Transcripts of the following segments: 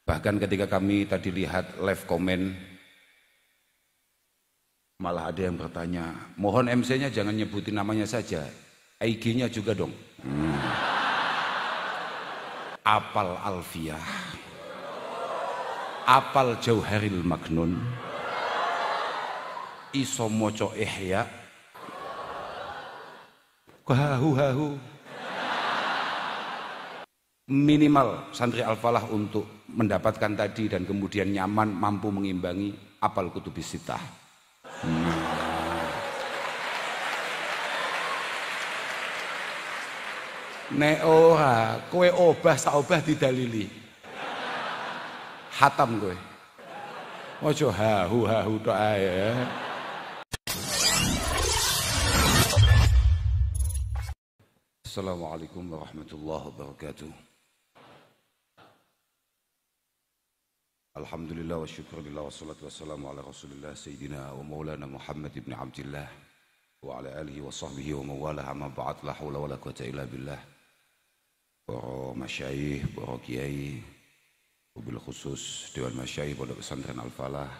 Bahkan ketika kami tadi lihat live komen, malah ada yang bertanya, mohon MC-nya jangan nyebutin namanya saja, IG-nya juga dong. Apal Alfiyah, apal Jauharil Maknun, iso moco Ihya, hahu. Minimal santri Al-Falah untuk mendapatkan tadi dan kemudian nyaman mampu mengimbangi apal kutubis sitah. Nek ora kowe obah sak obah didalili. Hatam kowe. Ojo hahu tok ae. Assalamualaikum warahmatullahi wabarakatuh. Alhamdulillah wa syukurillah wa salatu wassalamu ala rasulillah Sayyidina wa maulana Muhammad ibn Abdillah wa ala alihi wa sahbihi wa mawalah amma ba'd la hawla wa la quwata illa billah. Para masyayikh, para kiai, wabil khusus Dewan Masyayikh Pondok Pesantren Al-Falah,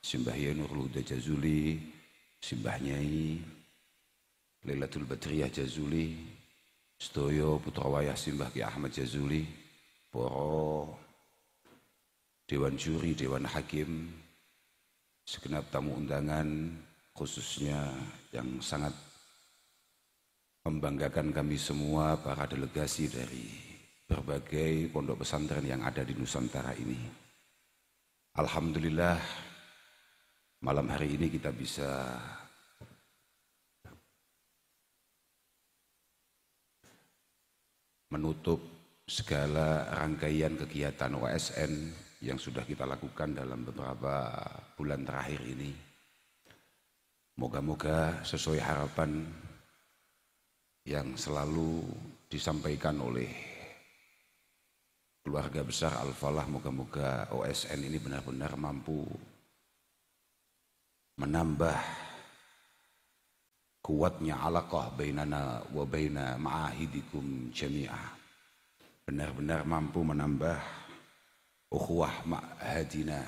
Simbah Yai Nurul Huda Jazuli, Simbah Nyai Lailatul Badriyah Jazuli, Sedoyo Putra Wayah Simbah Ki Ahmad Jazuli, para Dewan Juri, Dewan Hakim, segenap tamu undangan, khususnya yang sangat membanggakan kami semua, para delegasi dari berbagai pondok pesantren yang ada di Nusantara ini. Alhamdulillah, malam hari ini kita bisa menutup segala rangkaian kegiatan OSN yang sudah kita lakukan dalam beberapa bulan terakhir ini. Moga-moga sesuai harapan yang selalu disampaikan oleh keluarga besar Al-Falah, moga-moga OSN ini benar-benar mampu menambah kuatnya alaqah bainana wa baina ma'ahidikum jami'ah. Benar-benar mampu menambah ukhuwah ma'hadina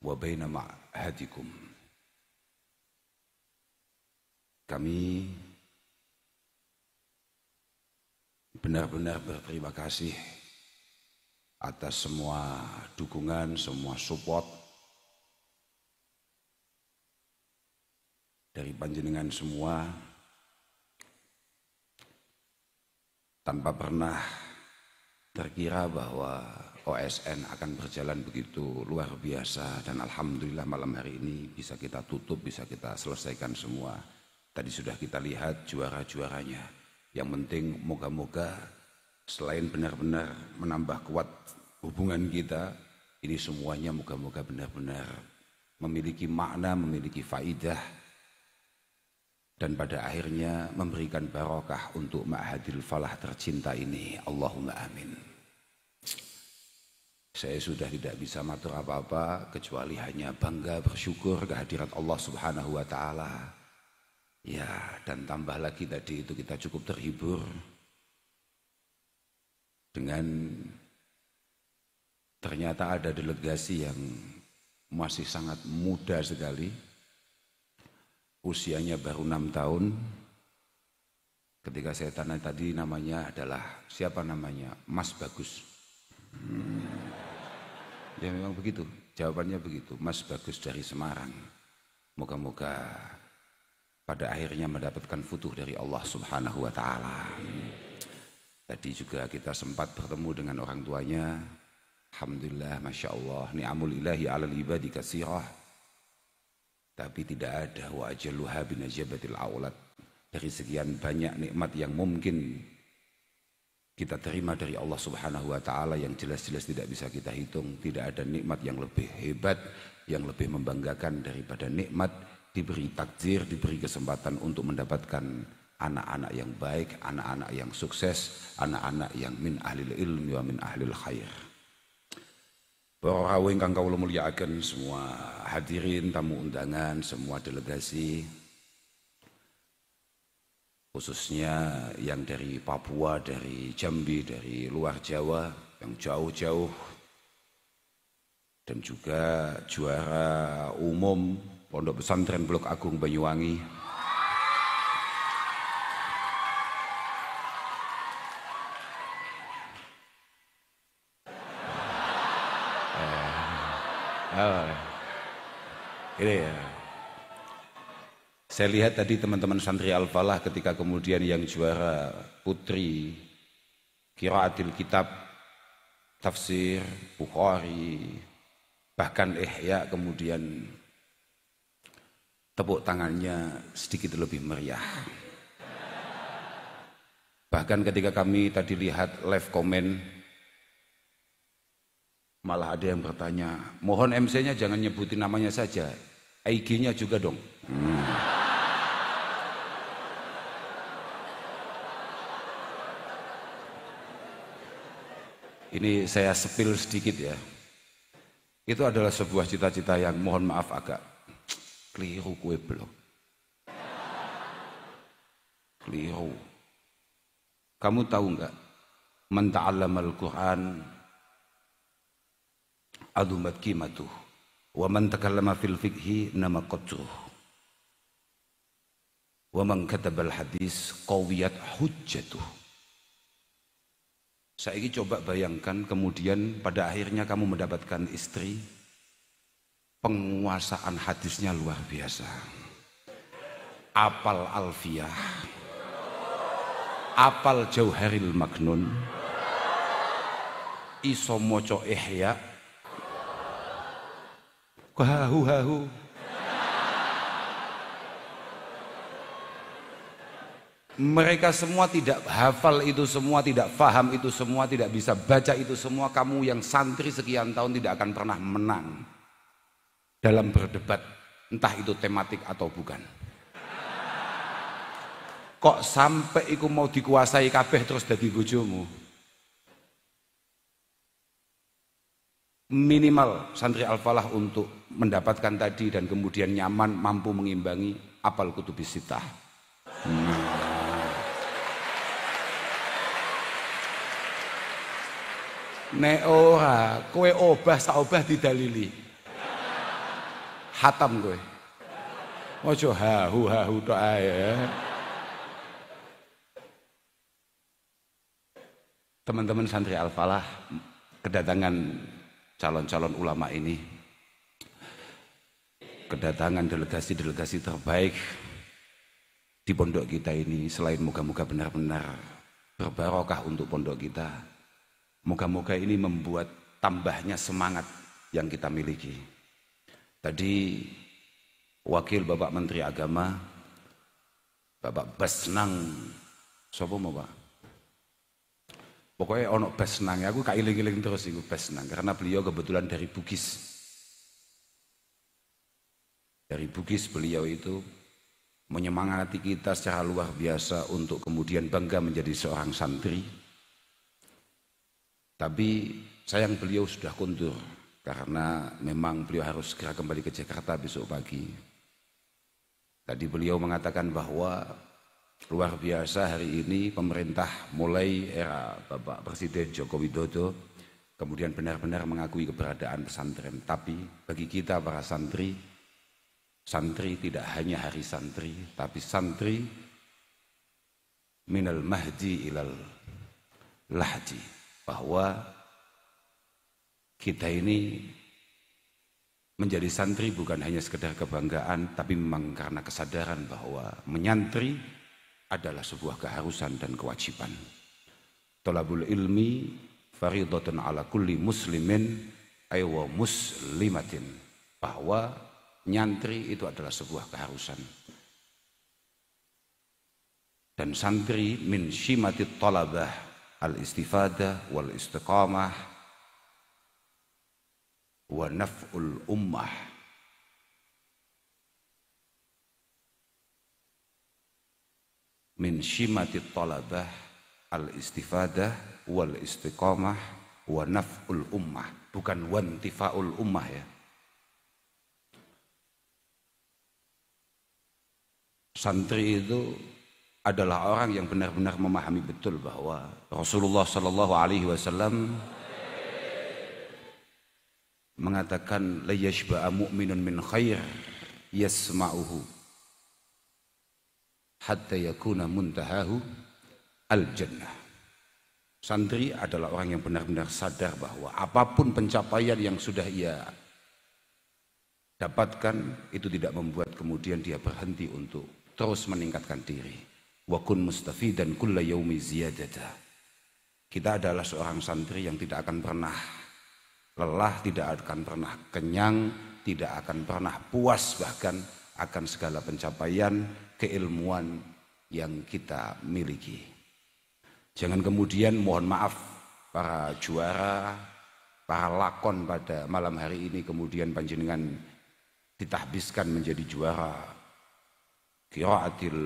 wa baina ma'hadikum. Kami benar-benar berterima kasih atas semua dukungan, semua support dari panjenengan semua, tanpa pernah terkira bahwa OSN akan berjalan begitu luar biasa, dan alhamdulillah malam hari ini bisa kita tutup, bisa kita selesaikan semua. Tadi sudah kita lihat juara-juaranya. Yang penting moga-moga selain benar-benar menambah kuat hubungan kita, ini semuanya moga-moga benar-benar memiliki makna, memiliki faidah, dan pada akhirnya memberikan barokah untuk Ma'hadil Falah tercinta ini. Allahumma amin. Saya sudah tidak bisa matur apa-apa kecuali hanya bangga bersyukur kehadirat Allah Subhanahu wa taala. Ya, dan tambah lagi tadi itu kita cukup terhibur dengan ternyata ada delegasi yang masih sangat muda sekali. Usianya baru 6 tahun. Ketika saya tanya tadi namanya adalah, siapa namanya? Mas Bagus. Ya memang begitu, jawabannya begitu, Mas Bagus dari Semarang. Moga-moga pada akhirnya mendapatkan futuh dari Allah Subhanahu wa taala. Tadi juga kita sempat bertemu dengan orang tuanya. Alhamdulillah, Masya Allah, ni'amul ilahi alal ibadi katsirah. Tapi tidak ada wa ajalluha binajabatil aulad. Dari sekian banyak nikmat yang mungkin kita terima dari Allah Subhanahu wa taala yang jelas-jelas tidak bisa kita hitung, tidak ada nikmat yang lebih hebat, yang lebih membanggakan daripada nikmat diberi takdir, diberi kesempatan untuk mendapatkan anak-anak yang baik, anak-anak yang sukses, anak-anak yang min ahlil ilmi wa min ahlil khair. Para rawuh ingkang kawula mulyakaken, semua hadirin, tamu undangan, semua delegasi, khususnya yang dari Papua, dari Jambi, dari luar Jawa, yang jauh-jauh dan juga juara umum Pondok Pesantren Blok Agung Banyuwangi. Ini ya. Saya lihat tadi teman-teman santri Al-Falah ketika kemudian yang juara putri Qiraatil Kitab, tafsir, Bukhari, bahkan Ihya, kemudian tepuk tangannya sedikit lebih meriah. Bahkan ketika kami tadi lihat live komen, malah ada yang bertanya, mohon MC-nya jangan nyebutin namanya saja, IG-nya juga dong. Ini saya sepil sedikit ya. Itu adalah sebuah cita-cita yang mohon maaf agak keliru kue belum. Keliru. Kamu tahu enggak? Man ta'allamal Qur'an adumat qimatuh wa man takallama fil fiqhi nama qadruh wa man katabal hadis qawiyat hujjatuh. Saya ingin coba bayangkan kemudian pada akhirnya kamu mendapatkan istri, penguasaan hadisnya luar biasa, apal alfiyah, apal jauharil maknun, iso moco ihya, hahu. Mereka semua tidak hafal itu semua, tidak faham itu semua, tidak bisa baca itu semua. Kamu yang santri sekian tahun tidak akan pernah menang dalam berdebat, entah itu tematik atau bukan. Kok sampai iku mau dikuasai kabeh terus dadi bojomu? Minimal santri Al-Falah untuk mendapatkan tadi dan kemudian nyaman, mampu mengimbangi apal kutubis sittah. Nek ora, kowe obah sak obah didalili. Hatam kowe. Ojo hahu tok ae. Teman-teman santri Al-Falah, kedatangan calon-calon ulama ini, kedatangan delegasi-delegasi terbaik di pondok kita ini, selain moga-moga benar-benar berbarokah untuk pondok kita, moga-moga ini membuat tambahnya semangat yang kita miliki. Tadi Wakil Bapak Menteri Agama, Bapak Basnang, sapa mau Pak? Pokoknya ono Basnang, aku kailing-iling terus itu Basnang, karena beliau kebetulan dari Bugis. Dari Bugis beliau itu menyemangati kita secara luar biasa untuk kemudian bangga menjadi seorang santri. Tapi sayang beliau sudah kundur karena memang beliau harus segera kembali ke Jakarta besok pagi. Tadi beliau mengatakan bahwa luar biasa hari ini pemerintah mulai era Bapak Presiden Joko Widodo kemudian benar-benar mengakui keberadaan pesantren. Tapi bagi kita para santri, santri tidak hanya hari santri, tapi santri minal mahdi ilal lahdi. Bahwa kita ini menjadi santri bukan hanya sekedar kebanggaan, tapi memang karena kesadaran bahwa menyantri adalah sebuah keharusan dan kewajiban. Thalabul ilmi faridatun ala kulli muslimin aywa muslimatin. Bahwa nyantri itu adalah sebuah keharusan. Dan santri min syimatit talabah al-istifadah wal istiqamah wa naf'ul ummah. Min syimatit talabah al-istifadah wal istiqamah wa naf'ul ummah, bukan wantifa'ul ummah ya. Santri itu adalah orang yang benar-benar memahami betul bahwa Rasulullah Sallallahu Alaihi Wasallam mengatakan la yashba'a mu'minun min khair yasma'uhu hatta yakuna muntahahu al-jannah. Santri adalah orang yang benar-benar sadar bahwa apapun pencapaian yang sudah ia dapatkan itu tidak membuat kemudian dia berhenti untuk terus meningkatkan diri. Wa kun mustafidan kulla yaumi ziyadata. Kita adalah seorang santri yang tidak akan pernah lelah, tidak akan pernah kenyang, tidak akan pernah puas bahkan akan segala pencapaian keilmuan yang kita miliki. Jangan kemudian mohon maaf para juara, para lakon pada malam hari ini kemudian panjenengan ditahbiskan menjadi juara qiraatil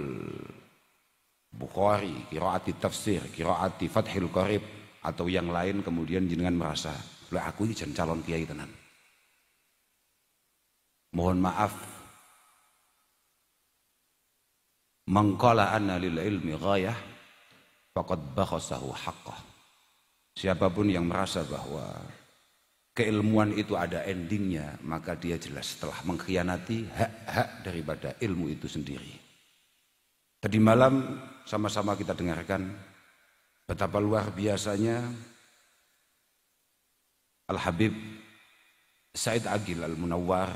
Bukhari, qiraati tafsir, qiraati Fathil Qarib atau yang lain, kemudian jenengan merasa, lah aku ini jan calon kiai tenan. Mohon maaf, mangqala anna lil ilmi ghayah faqad bakhasahu haqqah. Siapapun yang merasa bahwa keilmuan itu ada endingnya, maka dia jelas telah mengkhianati hak-hak daripada ilmu itu sendiri. Tadi malam sama-sama kita dengarkan betapa luar biasanya Al-Habib Said Agil Al-Munawwar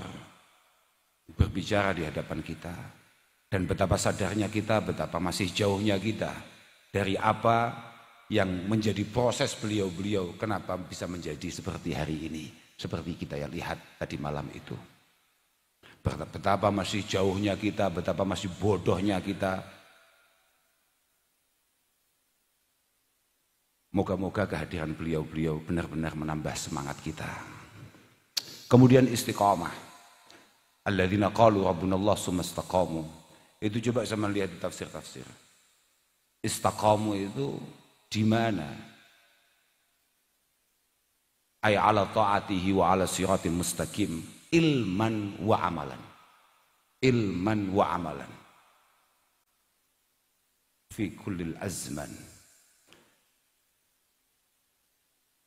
berbicara di hadapan kita, dan betapa sadarnya kita, betapa masih jauhnya kita dari apa yang menjadi proses beliau-beliau, kenapa bisa menjadi seperti hari ini, seperti kita yang lihat tadi malam itu. Betapa masih jauhnya kita, betapa masih bodohnya kita. Moga-moga kehadiran beliau-beliau benar-benar menambah semangat kita. Kemudian istiqamah. Alladzina qalu rabbunallah tsumma istaqamu. Itu coba sama lihat di tafsir-tafsir. Istaqamu itu di mana? Ay ala ta'atihi wa ala siratin mustaqim, ilman wa amalan. Ilman wa amalan. Fi kullil azman.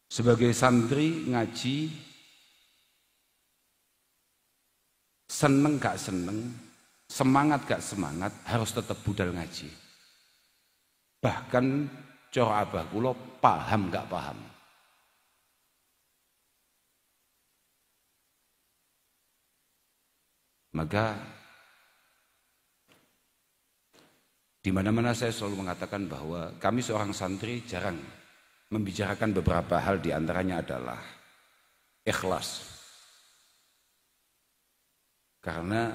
Sebagai santri ngaji, seneng gak seneng, semangat gak semangat, harus tetap budal ngaji. Bahkan cara abah kula paham gak paham. Maka di mana-mana saya selalu mengatakan bahwa kami seorang santri jarang membicarakan beberapa hal, di antaranya adalah ikhlas. Karena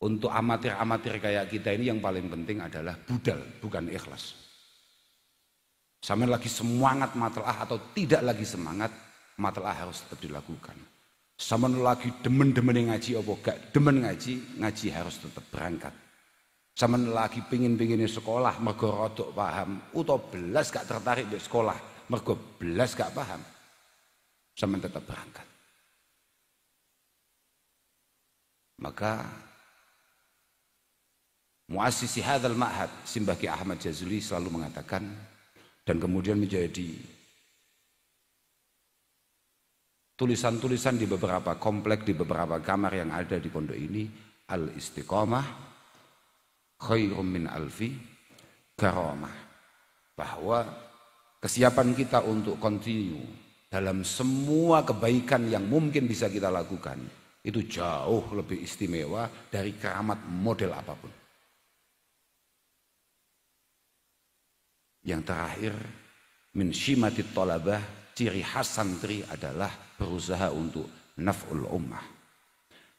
untuk amatir-amatir kayak kita ini yang paling penting adalah budal, bukan ikhlas. Sama lagi semangat matlaah atau tidak lagi semangat, matlaah harus tetap dilakukan. Sama lagi demen-demen ngaji apa gak demen ngaji, ngaji harus tetap berangkat. Sama lagi pingin-pinginnya sekolah mergo rodok paham, atau belas gak tertarik di sekolah mergo belas gak paham, sama tetap berangkat. Maka muassisi hadzal ma'had Simbah Ki Ahmad Jazuli selalu mengatakan, dan kemudian menjadi tulisan-tulisan di beberapa komplek, di beberapa kamar yang ada di pondok ini, al-istiqamah khairum min alfi karamah. Bahwa kesiapan kita untuk continue dalam semua kebaikan yang mungkin bisa kita lakukan itu jauh lebih istimewa dari keramat model apapun. Yang terakhir, min syimatit thalabah, ciri khas santri adalah berusaha untuk naf'ul ummah.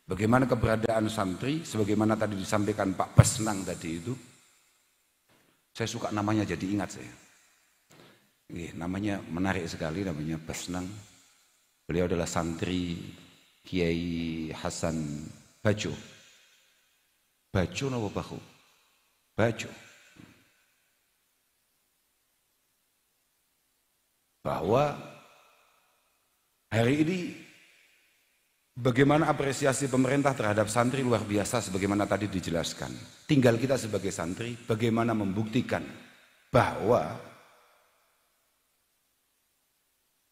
Bagaimana keberadaan santri, sebagaimana tadi disampaikan Pak Basnang tadi itu, saya suka namanya jadi ingat saya. Namanya menarik sekali, namanya Basnang. Beliau adalah santri Kiai Hasan Bajo. Bajo napa Bajo? Bajo. Bahwa hari ini bagaimana apresiasi pemerintah terhadap santri luar biasa sebagaimana tadi dijelaskan. Tinggal kita sebagai santri bagaimana membuktikan bahwa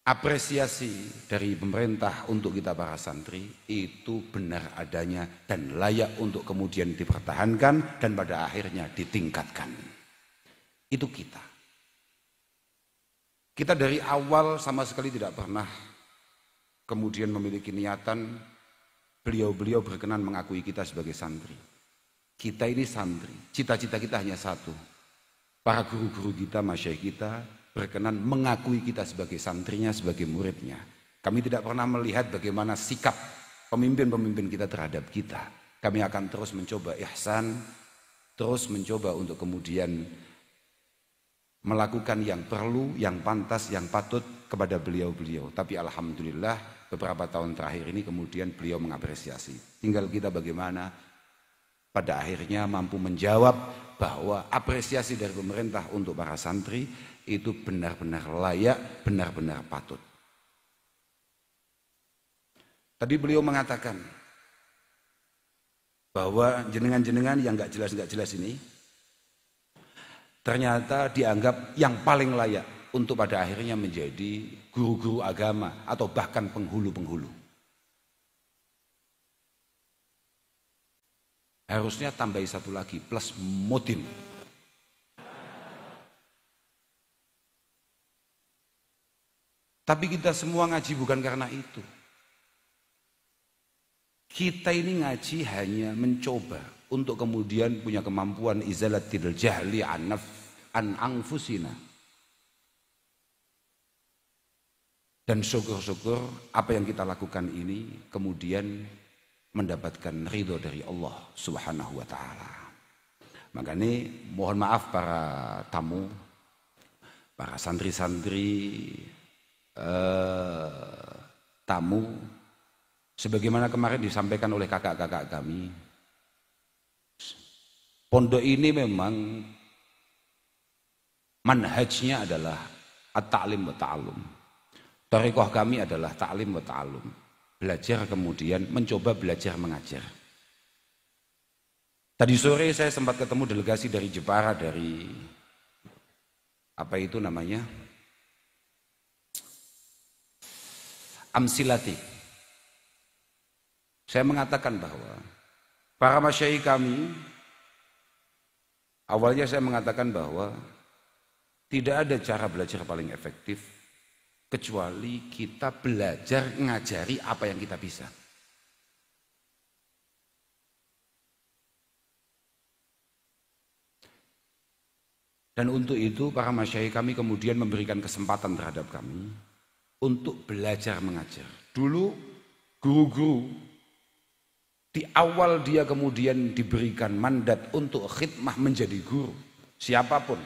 apresiasi dari pemerintah untuk kita para santri itu benar adanya dan layak untuk kemudian dipertahankan dan pada akhirnya ditingkatkan. Itu kita. Kita dari awal sama sekali tidak pernah kemudian memiliki niatan beliau-beliau berkenan mengakui kita sebagai santri. Kita ini santri, cita-cita kita hanya satu. Para guru-guru kita, masyayikh kita berkenan mengakui kita sebagai santrinya, sebagai muridnya. Kami tidak pernah melihat bagaimana sikap pemimpin-pemimpin kita terhadap kita. Kami akan terus mencoba ihsan, terus mencoba untuk kemudian melakukan yang perlu, yang pantas, yang patut kepada beliau-beliau. Tapi alhamdulillah beberapa tahun terakhir ini kemudian beliau mengapresiasi. Tinggal kita bagaimana pada akhirnya mampu menjawab bahwa apresiasi dari pemerintah untuk para santri itu benar-benar layak, benar-benar patut. Tadi beliau mengatakan bahwa jenengan-jenengan yang nggak jelas ini ternyata dianggap yang paling layak untuk pada akhirnya menjadi guru-guru agama atau bahkan penghulu-penghulu. Harusnya tambahi satu lagi plus mudim. Tapi kita semua ngaji bukan karena itu. Kita ini ngaji hanya mencoba untuk kemudian punya kemampuan izalatil jahli an anfusina. Dan syukur-syukur apa yang kita lakukan ini kemudian mendapatkan ridho dari Allah Subhanahu wa taala. Makanya mohon maaf para tamu, para santri-santri, tamu, sebagaimana kemarin disampaikan oleh kakak-kakak kami, pondok ini memang manhajnya adalah at-ta'lim wa ta'allum. Thariqah kami adalah ta'lim wa ta'allum. Belajar kemudian mencoba belajar mengajar. Tadi sore saya sempat ketemu delegasi dari Jepara, dari apa itu namanya? Amsilati. Saya mengatakan bahwa para masyayikh kami, awalnya saya mengatakan bahwa tidak ada cara belajar paling efektif kecuali kita belajar ngajari apa yang kita bisa. Dan untuk itu para masyayikh kami kemudian memberikan kesempatan terhadap kami untuk belajar mengajar. Dulu guru-guru di awal dia kemudian diberikan mandat untuk khidmah menjadi guru. Siapapun,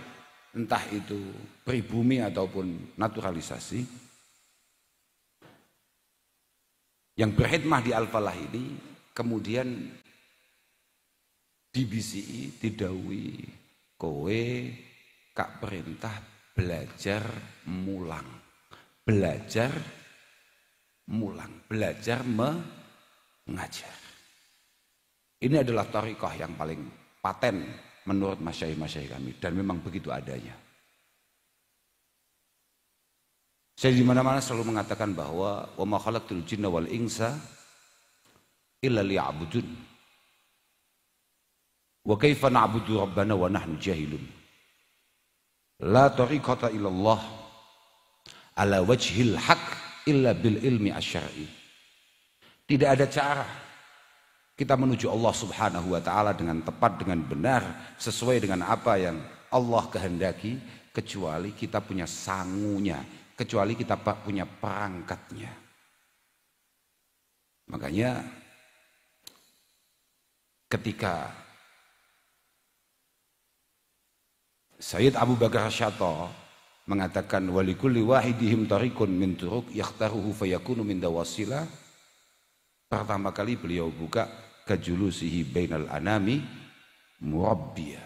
entah itu pribumi ataupun naturalisasi, yang berkhidmah di Al-Falah ini kemudian dibisi, didawi, kowe kak perintah belajar mulang. Belajar mulang, belajar mengajar. Ini adalah thariqah yang paling paten menurut masyayikh kami dan memang begitu adanya. Saya di mana-mana selalu mengatakan bahwa wa ma khalaqtul jinna wal insa illa liya'budun. Wa kaifa na'budu rabbana wa nahnu jahilun. La tariqata illallah ala wajhil haq illa bil ilmi asyari. Tidak ada cara kita menuju Allah Subhanahu wa taala dengan tepat, dengan benar, sesuai dengan apa yang Allah kehendaki, kecuali kita punya sangunya, kecuali kita punya perangkatnya. Makanya ketika Sayyid Abu Bakar Syato mengatakan walikulli wahidihim tariqun min turuq yakhtaruhu fayakunu min dawasila, pertama kali beliau buka kajulusihi bainal anami murabbiya.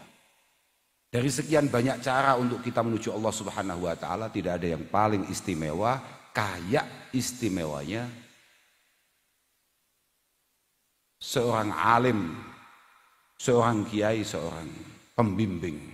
Dari sekian banyak cara untuk kita menuju Allah Subhanahu wa taala, tidak ada yang paling istimewa kayak istimewanya seorang alim, seorang kiai, seorang pembimbing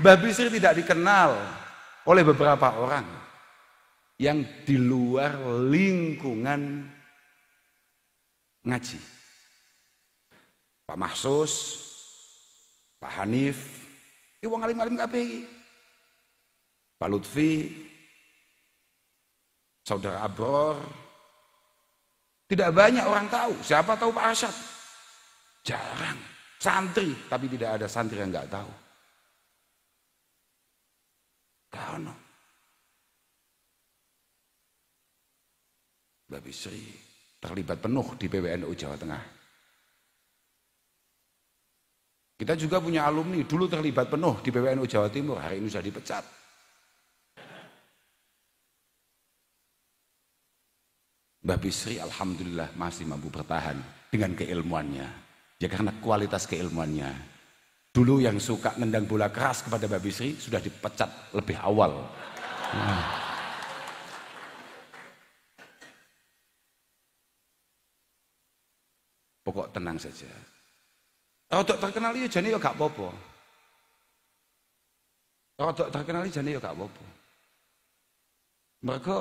Mbah Bisri tidak dikenal oleh beberapa orang yang di luar lingkungan ngaji. Pak Mahsus, Pak Hanif, wong alim-alim kabeh. Pak Lutfi, Saudara Abror, tidak banyak orang tahu. Siapa tahu Pak Arsyad? Jarang. Santri, tapi tidak ada santri yang nggak tahu. Karena Mbah Bisri terlibat penuh di PWNU Jawa Tengah. Kita juga punya alumni, dulu terlibat penuh di PWNU Jawa Timur, hari ini sudah dipecat. Mbah Bisri alhamdulillah masih mampu bertahan dengan keilmuannya. Ya karena kualitas keilmuannya. Dulu yang suka nendang bola keras kepada Mbah Bisri sudah dipecat lebih awal. Nah. Pokok tenang saja. Rodok terkenal ya jane ya gak apa-apa. Rodok terkenal jane ya gak apa-apa. Mereka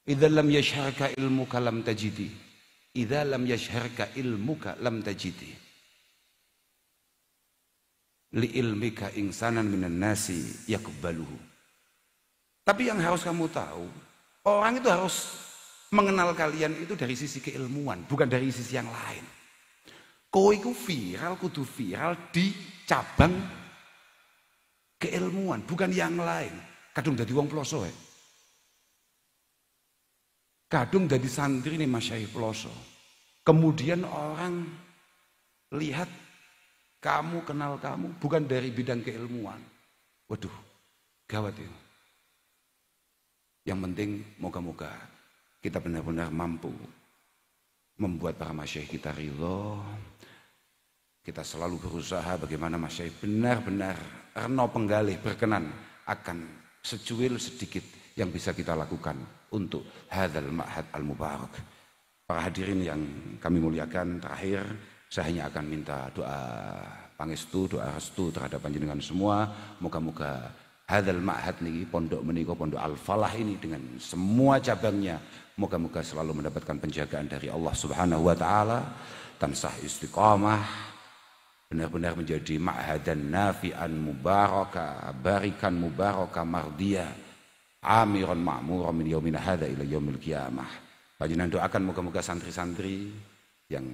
idza lam yashharka ilmuka lam tajidi. Idza lam yashharka ilmuka lam tajidi. Li ilmika insanan minan nasi yakbaluhu. Tapi yang harus kamu tahu, orang itu harus mengenal kalian itu dari sisi keilmuan, bukan dari sisi yang lain. Kowe iku viral, kudu viral di cabang keilmuan, bukan yang lain. Kadung dadi wong ploso ya. Kadung dadi santri nih masyayikh ploso. Kemudian orang lihat kamu kenal kamu bukan dari bidang keilmuan. Waduh, gawat itu. Yang penting moga-moga kita benar-benar mampu membuat para masyayikh kita ridho. Kita selalu berusaha bagaimana masyayikh benar-benar reno penggalih berkenan akan secuil sedikit yang bisa kita lakukan untuk hadzal ma'had al-mubarak. Para hadirin yang kami muliakan, terakhir saya hanya akan minta doa pangestu, doa restu terhadap panjenengan semua. Moga-moga hadzal ma'had niki pondok menika pondok Al-Falah ini dengan semua cabangnya moga-moga selalu mendapatkan penjagaan dari Allah Subhanahu wa taala, tansah istiqamah, benar-benar menjadi ma'hadan nafi'an mubaraka, barikan mubaraka mardiyah, amiran ma'muran min yaumina hadza ila yaumil qiyamah. Panjenengan doakan moga-moga santri-santri yang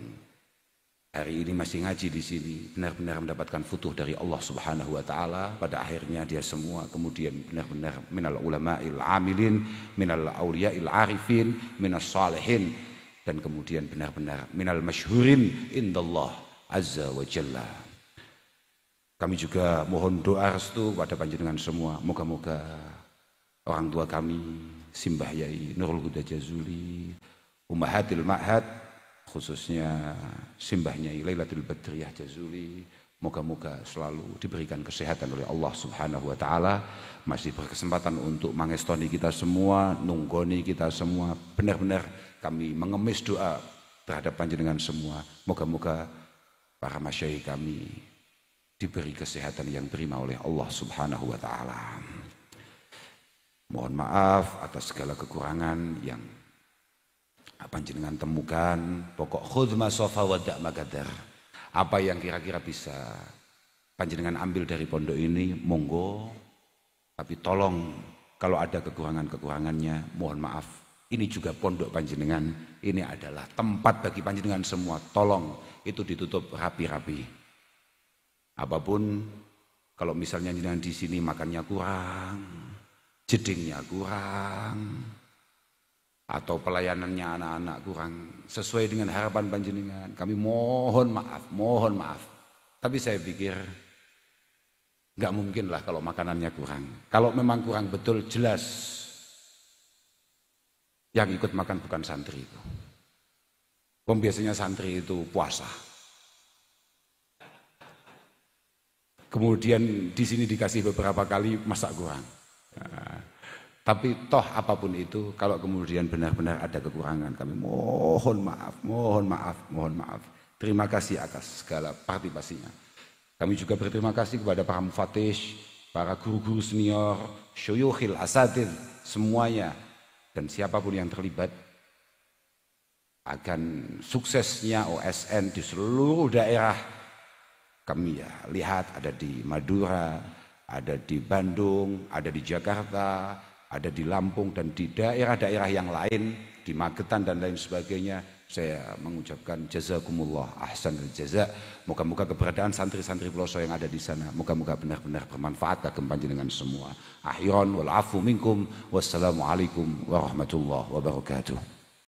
hari ini masih ngaji di sini benar-benar mendapatkan futuh dari Allah Subhanahu wa taala pada akhirnya dia semua kemudian benar-benar minal ulama'il amilin, minal auliya'il arifin, minas salihin, dan kemudian benar-benar minal masyhurin indallah azza wa jalla. Kami juga mohon doa restu kepada panjenengan semua, moga-moga orang tua kami Simbah Yai Nurul Huda Jazuli, Ummahatil Ma'had, khususnya Simbahnya Lailatul Badriyah Jazuli, moga-moga selalu diberikan kesehatan oleh Allah Subhanahu wa taala, masih berkesempatan untuk mangestoni kita semua, nunggoni kita semua. Benar-benar kami mengemis doa terhadap panjenengan semua. Moga-moga para masyayikh kami diberi kesehatan yang prima oleh Allah Subhanahu wa taala. Mohon maaf atas segala kekurangan yang panjenengan temukan. Pokok khudz ma safa wa da' magadar. Apa yang kira-kira bisa panjenengan ambil dari pondok ini, monggo. Tapi tolong kalau ada kekurangan-kekurangannya, mohon maaf. Ini juga pondok panjenengan, ini adalah tempat bagi panjenengan semua. Tolong itu ditutup rapi-rapi. Apapun, kalau misalnya panjenengan di sini makannya kurang, jedingnya kurang, atau pelayanannya anak-anak kurang sesuai dengan harapan panjenengan, kami mohon maaf. Tapi saya pikir nggak mungkin lah kalau makanannya kurang. Kalau memang kurang betul, jelas yang ikut makan bukan santri itu. Biasanya santri itu puasa. Kemudian di sini dikasih beberapa kali masak kurang. Nah, tapi toh apapun itu, kalau kemudian benar-benar ada kekurangan, kami mohon maaf. Terima kasih atas segala partisipasinya. Kami juga berterima kasih kepada para mufattish, para guru-guru senior, syuyukhil asatidz, semuanya, dan siapapun yang terlibat akan suksesnya OSN di seluruh daerah. Kami ya lihat ada di Madura, ada di Bandung, ada di Jakarta, ada di Lampung, dan di daerah-daerah yang lain, di Magetan dan lain sebagainya. Saya mengucapkan jazakumullah ahsanul jaza. Moga-moga keberadaan santri-santri Peloso yang ada di sana, moga-moga benar-benar bermanfaat kagem panjenengan semua. Ahyon wal afu minkum. Wassalamualaikum warahmatullahi wabarakatuh.